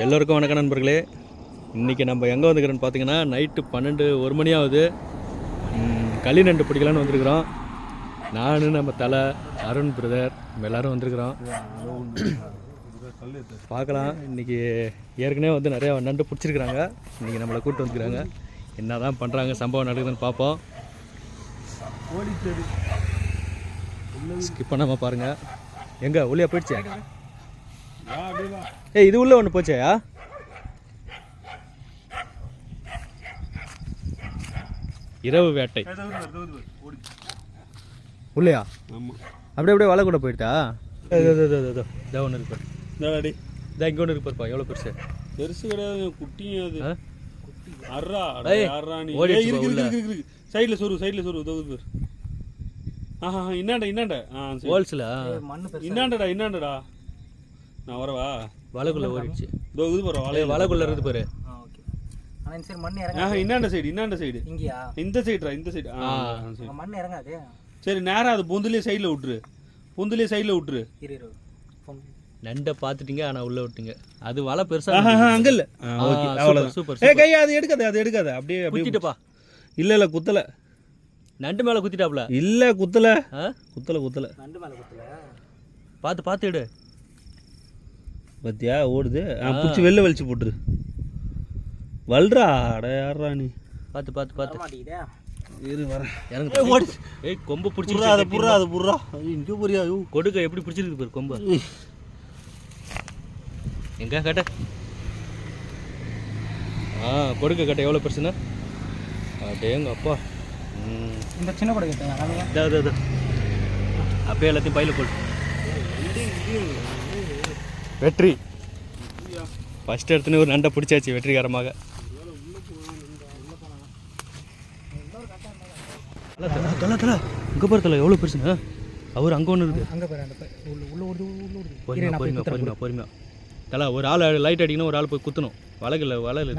எல்லோருக்கும் வணக்கம் நண்பர்களே. இன்றைக்கி நம்ம எங்கே வந்துக்கிறோன்னு பார்த்தீங்கன்னா நைட்டு 12-1 மணி ஆகுது. களி நண்டு பிடிக்கலான்னு வந்திருக்கிறோம். நான் நம்ம தலை அருண் பிரதர் நம்ம எல்லோரும் வந்திருக்கிறோம். பார்க்கலாம். இன்றைக்கி ஏற்கனவே வந்து நிறையா நண்டு பிடிச்சிருக்கிறாங்க. இன்றைக்கி நம்மளை கூப்பிட்டு வந்துக்கிறாங்க. என்ன தான் பண்ணுறாங்க, சம்பவம் நடக்குதுன்னு பார்ப்போம். ஸ்கிப் பண்ணாமல் பாருங்கள். எங்கே உள்ளே போயிடுச்சா? ஏய், இது உள்ள ஒன்று போச்சாயா? இரவு வேட்டை உள்ளையா? அப்படியே அப்படியே வலை கூட போயிட்டா? இதோ ஒன்று இருக்கு பாரு. இதா இங்கே ஒன்று இருக்கு பாருப்பா. எவ்வளோ பெருசு? பெருசு கிடையாது, குட்டியும் அது. சைடில் சொரு உதவுது. ஆஹா, இன்னாண்டா. ஹோல்ஸில் இன்னாண்டடா. நான் வரவா? வலைக்குள்ள ஓடிடுச்சு. இது பாரு, வலைக்குள்ள இருந்து பாரு. இன்னாண்ட சைடு இங்கயா? இந்த சைடுடா, இந்த சைடு. மண் இறங்காது. சரி, நேரா அது பொந்துலயே சைடுல விட்டுரு. நண்டை பார்த்துட்டீங்க, ஆனால் உள்ள விட்டீங்க. அது வலை பெருசா அங்க இல்ல. சூப்பர். கையா அது எடுக்காத. அப்படியே குத்திட்டப்பா. இல்ல குத்தல. நண்டு மேல குத்திட்டாப்ல. இல்ல குத்தல. நண்டு மேல குத்தல. பார்த்து எடு. பத்தியா ஓடுது. புடிச்சு வெளில வலிச்சு போட்டுரு. வல்றா. அட யாரா நீ? பார்த்து மாட்டீதே. இரு வர. இறங்கு. ஓடு. ஏய், கொம்பு பிடிச்சி புறா. இங்க போறியா? கொடுக்க எப்படி பிடிச்சிருக்கு பாரு கொம்பு. எங்க கட்ட? கொடுக்க கட்ட எவ்வளோ பெருசுன்னா? அடேங்க அப்பா. இந்த சின்ன கொடுக்க அப்பயே எல்லாத்தையும் பையில போடு. வெற்றி. ஃபர்ஸ்ட் எடுத்துன்னு ஒரு நண்டை பிடிச்சாச்சு வெற்றிகரமாக. தலை இங்கே பாரு தலை, எவ்வளோ பெருசுங்க. அவர் அங்கே ஒன்று இருக்குது. அங்கே பொறுமையா தலை. ஒரு ஆள் லைட் அடிக்கணும், ஒரு ஆள் போய் குத்தணும். வலை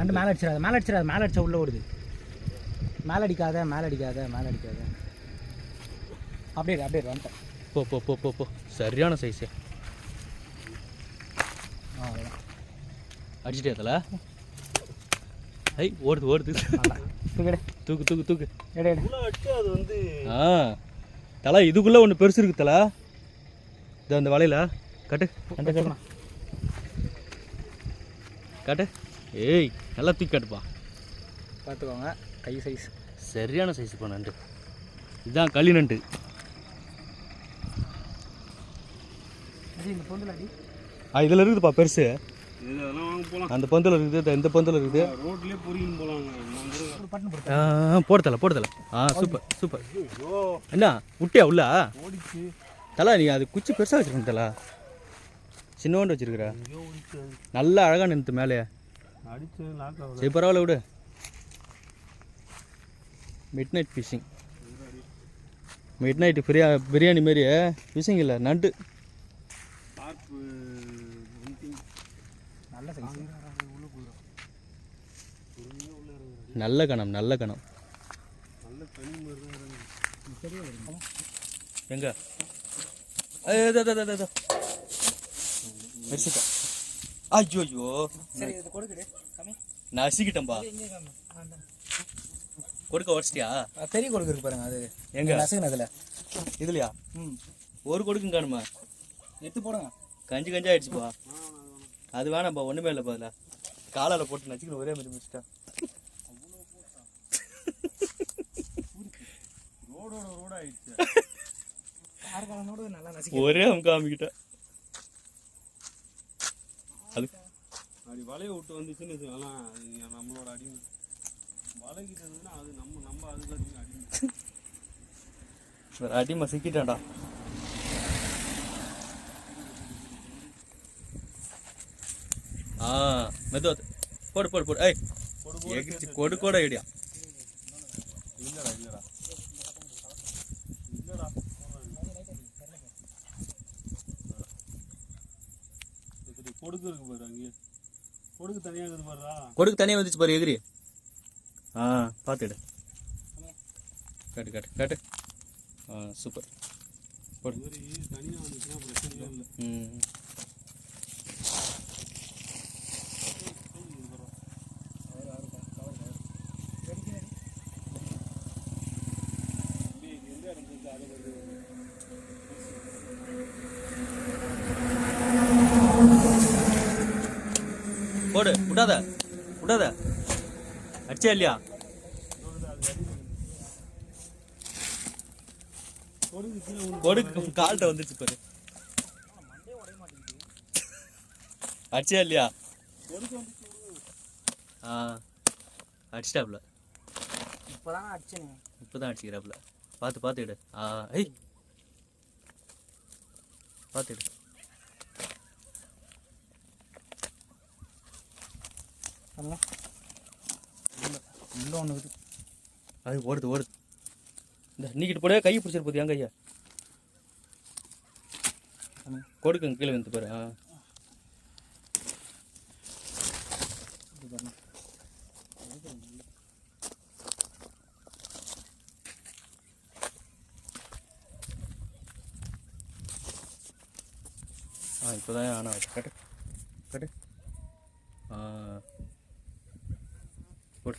நண்டு மேலே அடிச்சிடாத. உள்ள ஓடுது. மேலே அடிக்காத. அப்படியே வந்துட்டேன். போ. சரியான சைஸு. அடிச்சிட்டே தலை. ஐ, ஓடுது. தூக்கு. அது வந்து தலை இதுக்குள்ளே ஒன்று பெருசு இருக்கு தலை. இது அந்த வலையில் கட்டு. ஏய், நல்லா தூக்கி காட்டுப்பா. பார்த்துக்கோங்க, கை சைஸ். சரியான சைஸுப்பா நண்டு. இதுதான் களி நண்டு. இதில் இருக்குதுப்பா பெருசு. அந்த பந்தில் இருக்குது, இந்த பந்தில் இருக்குது. ரோட்லேயே பொறியும் போலாங்க. போடுதல. சூப்பர். என்ன விட்டியா உள்ள? தலை நீ அது குச்சி பெருசாக வச்சுருக்க தலை. சின்னோண்டு வச்சிருக்கிற. நல்லா அழகாக நிறுத்து மேலே. சரி, பரவாயில்ல விடு. Midnight fishing. Midnight biryani மாரி ஃபிஷிங் இல்லை, நண்டு. நல்ல கணம். எங்க? ஐயோ, நான் அசிக்கிட்டேன்பா. கொடுக்க உடச்சிட்டியா? பெரிய கொடுக்கு இருக்கு பாருங்க. அது எங்க நசுங்கினதுல இதுலையா? ஒரு கொடுக்கும் காணுமா? எடுத்து போடுங்க. கஞ்சி ஆயிடுச்சுப்பா. அது வேணாம்ப்பா, ஒன்றுமே இல்லைப்பா. அதில் காலால் போட்டு நச்சுக்கணும். ஒரே மாதிரி முடிச்சிட்டா. ஒரே அமுக்கிட்ட. அது அப்படி வலையை விட்டு வந்துச்சுன்னு நம்மளோட அடிமை வலைக்கிட்டதுன்னா அது நம்ம அதுக்கு அடிமை சிக்கிட்டான்டா. மெதுவா போடு. ஏய், எகிச்சு கொடுக்கோட ஐடியா. இல்லடா. கொடுக்கு இருக்கு பாரு. அங்கே கொடுக்கு தனியாக இருக்குது பாருடா. கொடுக்கு தனியாக வந்துச்சு பாரு. எகிரி. பார்த்துடு. காட்டு. சூப்பர். தனியாக வந்துச்சுன்னா பிரச்சனை இல்லை. போடு விடாத விடாத. அடிச்சா இல்லையா? கொடுக்கு கால்கிட்ட வந்துச்சு பாரு. அடிச்சா இல்லையா? அடிச்சிட்டாப்ல. இப்போதான் அடிச்சேனே. இப்போதான் அடிச்சுக்கிறாப்ல. பார்த்து பார்த்து எடு. ஐய் பார்த்து எடு. உள்ள ஒன்று இருக்குது. அது ஓடுது ஓடுது. இந்த நீக்கிட்டு போட கை பிடிச்சிரு போது என் கையா கொடுக்குங்க கீழே வந்து பாரு. இப்போதான் ஆனால் கட்டு கட்டு. போடு.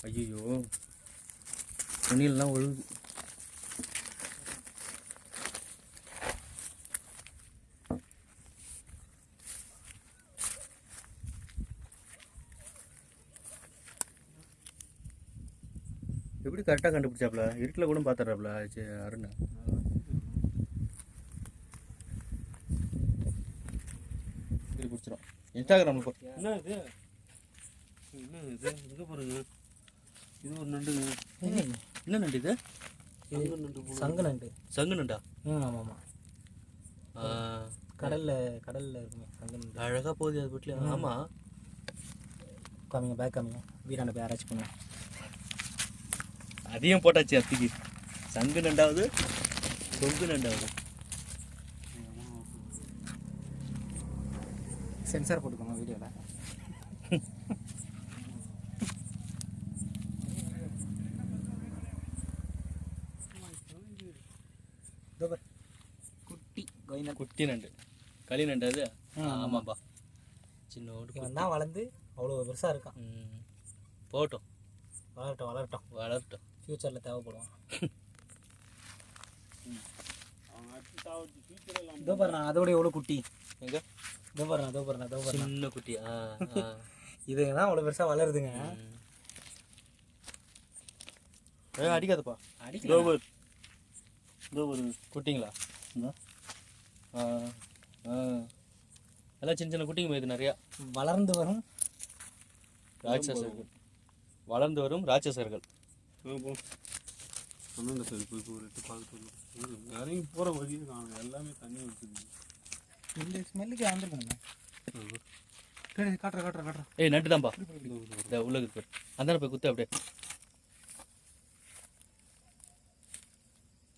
ஐயோ துணியெல்லாம் ஒழுகுது. எப்படி கரெக்டாக கண்டுபிடிச்சாப்ல? இருட்டில் கூட பார்த்துட்றாப்ல அருண். இப்படி பிடிச்சிடும். இன்ஸ்டாகிராமில் போ. என்ன இது இங்கே பாருங்க. இது ஒரு நண்டுங்க. என்ன நண்டு இது? சங்கு நண்டு. சங்கு நண்டா? ஆமாம் ஆமாம். கடலில் இருக்குமே சங்கு நண்டு. அழகாக போகுது அது வீட்டில். ஆமாம். காமிங்க பேக் காமிங்க. வீராண்ட போய் ஆராய்ச்சி பண்ணுங்க. அதையும் போட்டாச்சு அத்திக்கு. சங்கு நண்டாவது கொங்கு நண்டாவது. சென்சார் போட்டுக்கோங்க வீடியோவில். குட்டி குட்டி நண்டு. களி நண்டு அது. ஆமாப்பா. சின்னோடு இவன் தான் வளர்ந்து அவ்வளோ பெருசாக இருக்கான். போட்டோம். வளரட்டும் வளரட்டும் வளரட்டும். ஃப்யூச்சரில் தேவைப்படுவான். இதோ பாருண்ணா அதோட எவ்வளோ குட்டி. எங்க? இதோ பாருண்ணா சின்ன குட்டி. இதுங்க தான் அவ்வளோ பெருசாக வளருதுங்க. அடிக்காதப்பா. அடிக்க குட்டிங்களா? எல்லாம் சின்ன சின்ன குட்டிங்க போயிது நிறையா. வளர்ந்து வரும் ராட்சசர்கள். வளர்ந்து வரும் ராட்சசர்கள். அண்ணன் சரி போய் போட்டு பார்த்துட்டு இறங்கி போகிற வழியே காணும். எல்லாமே தண்ணி ஊற்றுது. இந்த ஸ்மெல்லுக்கு வந்துருக்கணுங்க. காட்டுறேன். ஏய் நண்டு தான்ப்பா. இந்த உள்ளது பேர் அந்த போய் குத்து அப்படியே.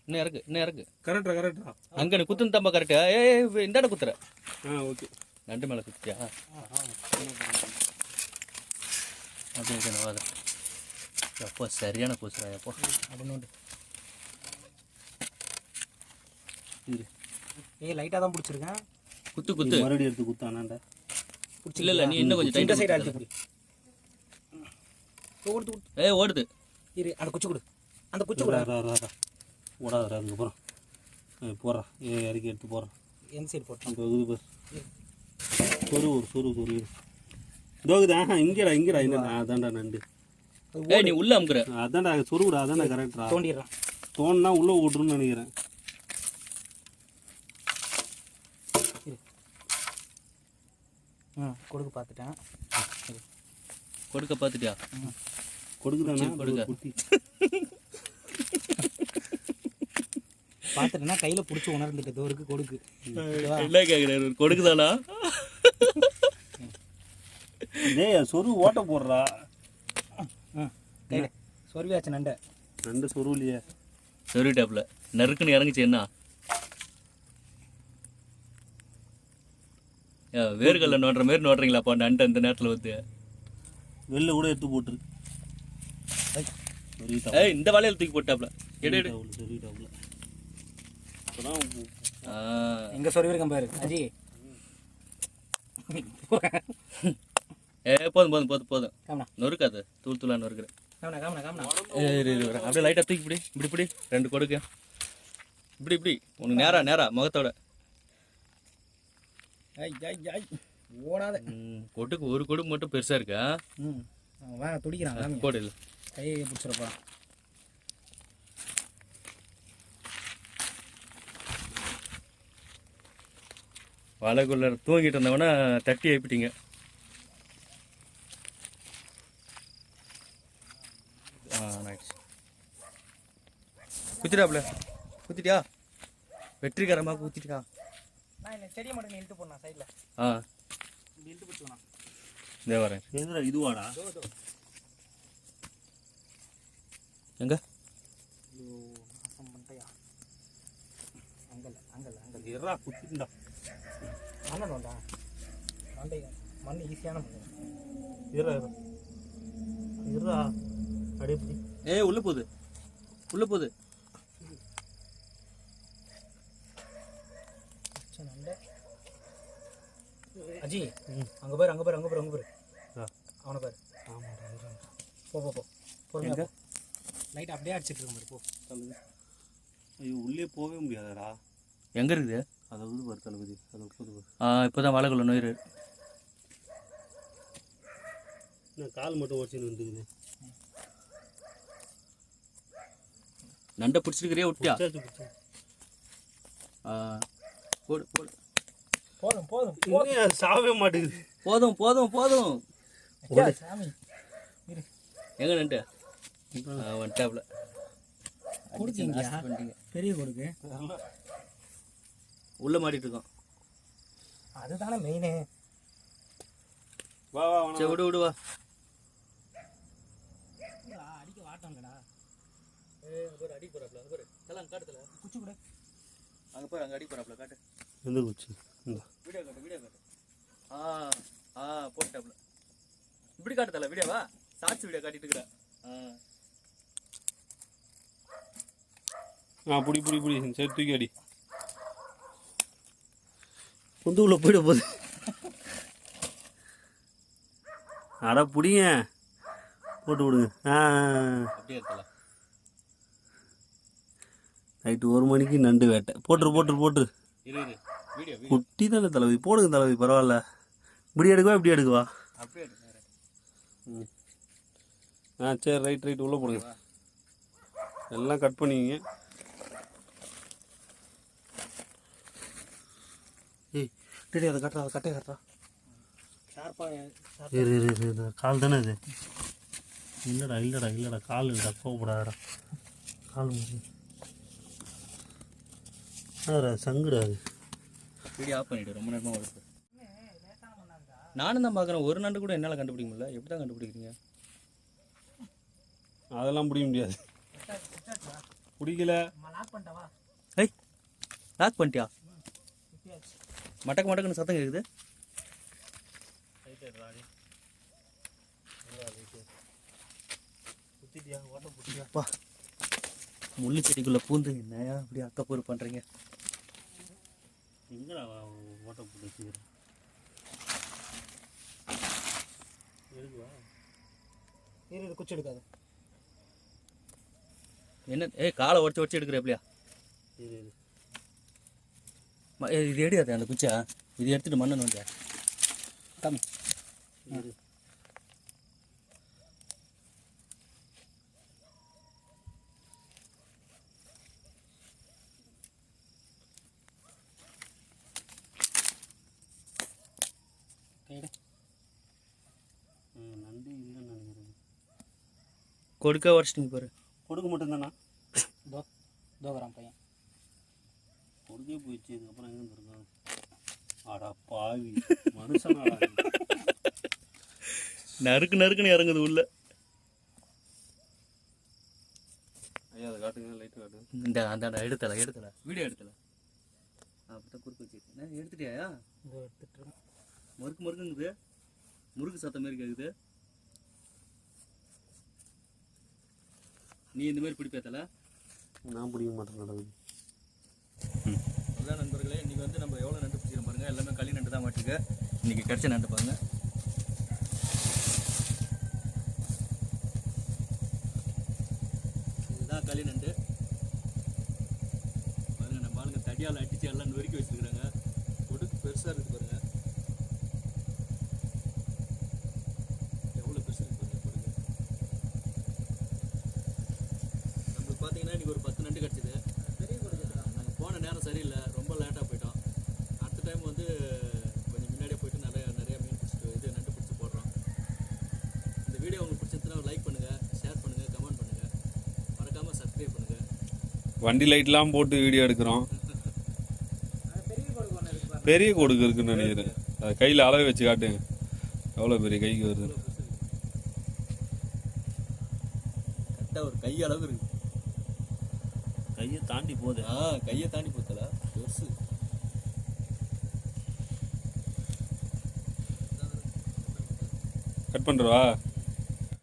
இன்னும் இறக்கு. கரெக்டா அங்கே குத்துன்னு தான்ப்பா கரெக்டா. இந்தாண்ட குத்துற. ஓகே. நண்டு மேலே குத்தியா? அப்படியே நவாத. எப்போ சரியான பூசுறா எப்போ அப்படின்னு. இது லைட்டாக தான் பிடிச்சிருக்கேன். குத்து மறுபடியும் எடுத்து குத்தானாண்டா. இல்லை நீ இன்னும் கொஞ்சம் டைட்டாக சைடு அழுத்தி பிடி. ஓடுது. இரு அந்த குச்சி கொடு. அந்த குச்சி கொடு. ஓடாதரா அதுக்கப்புறம் போடுறா. இறக்கி எடுத்து போடுறான். எந்த சைடு போட்டோம்? அந்த இது பாரு சொரு தோகுதா. இங்கேடா என்ன அதான்டா நண்டு. நீ உள்ள அமுக்குற. அதான்டா சொருகுடா. அதான்டா கரெக்டா. தோண்டிடுறான். தோணுனா உள்ள விட்டுருன்னு நினைக்கிறேன். கொடுக்க பார்த்துட்டேன். கொடுக்க பார்த்துட்டியா? கொடுக்குதானா? கொடுக்க. குட்டி பார்த்துட்டேன்னா கையில் பிடிச்சி உணர்ந்துட்டு தோருக்கு கொடுக்கு. என்ன கேட்குறாரு? கொடுக்குதானா? டேய் சொரு ஓட்ட போடுறா. கையில் சொருவியாச்சு நண்டை. நண்டு சொருவிலையே. சொருவிட்டாப்ல. நறுக்குன்னு இறங்குச்சு. என்ன வேர்கல்ல நோண்டுற மாதிரி நோண்டுறீங்களாப்பா நண்டு அந்த நேரத்தில் வந்து? வெளில கூட எடுத்து போட்டுரு. இந்த வலையில் தூக்கி போட்டாப்ல. எடு சொல்லிட்டாப்ல. எங்க சொருவிருக்கேன் பாரு அஜி. போதும். நொறுக்காது. தூளா நொறுக்குறேன். அப்படியே லைட்டாக தூக்கி இப்படி 2 கொடுக்க. இப்படி உனக்கு நேரா முகத்தோட. ஓடாத. கொட்டுக்கு ஒரு கொடு மட்டும் பெருசாக இருக்கா? வேற துடிக்கிறான். போடு இல்லை கையை பிடிச்சிருப்பா. வலைக்குள்ள தூங்கிட்டு இருந்தவனா தட்டி எழுப்பிட்டீங்க. குத்திட்டாப்ல, குத்திட்டியா? வெற்றிகரமாக குத்திட்டியா? செடியை மட்டும் இழுத்து போடணும் சைடில். இழுத்து பிடிச்சிக்கணும். இதே வரேன். இதுவாடா எங்க அங்கே எறா குத்திண்டா மண்ணோண்டா மண்டை மண் ஈஸியான மண். எறா எறா அப்படியே பிடி. உள்ள போகுது, உள்ள போகுது. அஜி அங்கே பாரு, அங்கே பாரு, அங்கே பாரு, அங்கே பாரு. அவனை பாரு. ஆமாடா. போ போ போ. பொறுமையாக போ. லைட் அப்படியே அடிச்சிட்டு இருக்க மாதிரி போ. ஐயோ உள்ளே போகவே முடியாதடா. எங்கே இருக்குது? அதை வந்து பாரு தளபதி, அதை போது. இப்போ தான் வலைக்குள்ள நோயிரு. நான் கால் மட்டும் உடச்சின்னு வந்துக்குது. நண்டை பிடிச்சிருக்கிறியா விட்டியா? போடு போடு. போதும் போதும். இன்னும் சாவே மாட்டேங்குது. போதும் போதும் போதும். சாமி எங்க நண்டு வந்துட்டாப்ல. கொடுத்தீங்க பெரிய கொடுக்கு உள்ள மாட்டிட்டு இருக்கோம். அதுதானே மெயினு. வா வா சரி விடு விடு வா. அடிக்க வாட்டாங்கடா. பாரு அடி போறாப்ல. பாரு எல்லாம் காட்டுல குச்சி கூட அங்க பாரு, அங்க அடி போறாப்ல. காட்டு எந்த குச்சி? வீடியோ காட்டு, வீடியோ காட்டு. போட்டாப்ல. இப்படி காட்டுதல வீடியோவா? ஷார்ட்ஸ் வீடியோ காட்டிட்டு இருக்கிற. புடி புடி புடி. சரி தூக்கி அடி. பொந்து உள்ள போயிட போகுது. அட புடிங்க, போட்டு விடுங்க. அப்படியே இருக்கல. நைட்டு 1 மணிக்கு நண்டு வேட்டை. போட்டுரு போட்டுரு போட்டுரு. இரு இரு வீடியோ குட்டி தானே தளபதி, போடுங்க தளபதி, பரவாயில்ல. இப்படி எடுக்கவா இப்படி எடுக்கவா? அப்படியே சரி ரைட் ரைட் உள்ளே போடுங்க. எல்லாம் கட் பண்ணிக்கிங்க. ஏய் டேடி அதை கட்டுறா, அதை கட்டே கட்டுறா. இரு இரு இரு, கால் தானே இது? இல்லைடா இல்லைடா இல்லைடா, கால் இல்லைடா, கோவப்படாதடா. கால் சங்குடா அது. வீடியோ ஆஃப் பண்ணிவிடு, ரொம்ப நேரமாக வருது. நானும் தான் பார்க்குறேன், ஒரு நண்டு கூட என்னால் கண்டுபிடிக்க முடியல. எப்படி தான் கண்டுபிடிக்கிறீங்க? அதெல்லாம் பிடிக்க முடியாது. பிடிக்கல. ஏய் லாக் பண்ணிட்டியா? மட்டக்கு மட்டக்குன்னு சத்தம் கேட்குது. அப்பா முள்ளு செடிக்குள்ளே பூந்து என்னையா அப்படி அக்கப்பூர் பண்ணுறீங்க? எங்கடா ஓட்ட போட்டு வச்சுக்கிறேன். எடுக்குவா? இரு குச்சி எடுக்காது. என்ன காலை உடச்சி எடுக்கிற எப்படியா? இது எடியாது அந்த குச்சா. இது எடுத்துட்டு மண்ணு வந்து கம் நண்டு இல்லைன்னு நினைக்கிறேன். கொடுக்க உடச்சிட்டிங்க பாரு. கொடுக்க மட்டும்தானா? தோகரான் பையன் கொடுக்கே போயிடுச்சு. இதுக்கப்புறம் எங்கே இருந்திருக்காங்க? ஆடா பாவி மனுஷனாடா. நறுக்குன்னு இறங்குது உள்ள. ஐயா அதை காட்டுங்க, லைட்டு காட்டுங்க. இந்த அந்த எடுத்தல வீடியோ எடுத்தல. அப்படித்தான் குறுக்கு வச்சுருக்கேன். எடுத்துட்டியா? எடுத்துட்டு மறுக்குங்குது. முறுக்கு சத்தம் மாதிரி கேட்குது. நீ இந்த மாதிரி பிடிப்பேத்தல? நான் பிடிக்க மாட்டேன் நடக்குது. அதான் நண்பர்களே, இன்றைக்கி வந்து நம்ம எவ்வளோ நண்டு பிடிச்சிருக்கோம் பாருங்கள். எல்லாமே களி நண்டு தான் மாட்டிருக்கு. இன்றைக்கி கிடச்ச நண்டு பாருங்கள். இதுதான் களி நண்டு பாருங்கள். நம்ம ஆளுங்க தடியால் அடித்து எல்லாம் நொறுக்கி வச்சுருக்குறாங்க. கொடுக்கு பெருசாக இருக்குது பாருங்கள். பார்த்தீங்கன்னா இன்றைக்கி ஒரு 10 நண்டு கிடச்சிது. நாங்கள் போன நேரம் சரியில்லை, ரொம்ப லேட்டாக போயிட்டோம். அடுத்த டைம் வந்து கொஞ்சம் முன்னாடியே போயிட்டு நிறைய மீன் பிடிச்சிட்டு நண்டு பிடிச்சி போடுறோம். இந்த வீடியோ உங்களுக்கு பிடிச்சிருந்துச்சுன்னா லைக் பண்ணுங்கள், ஷேர் பண்ணுங்கள், கமெண்ட் பண்ணுங்கள், மறக்காமல் சப்ஸ்கிரைப் பண்ணுங்கள். வண்டி லைட்லாம் போட்டு வீடியோ எடுக்கிறோம். பெரிய கொடுக்கு இருக்குன்னு நினைக்கிறேன். அது கையில் அளவு வச்சு காட்டுங்க எவ்வளோ பெரிய கைக்கு வருது. கரெக்டாக ஒரு கை அளவு இருக்கு. கையை தாண்டி போகுது. கையை தாண்டி போத்தல பெருசு. கட் பண்ணுறவா?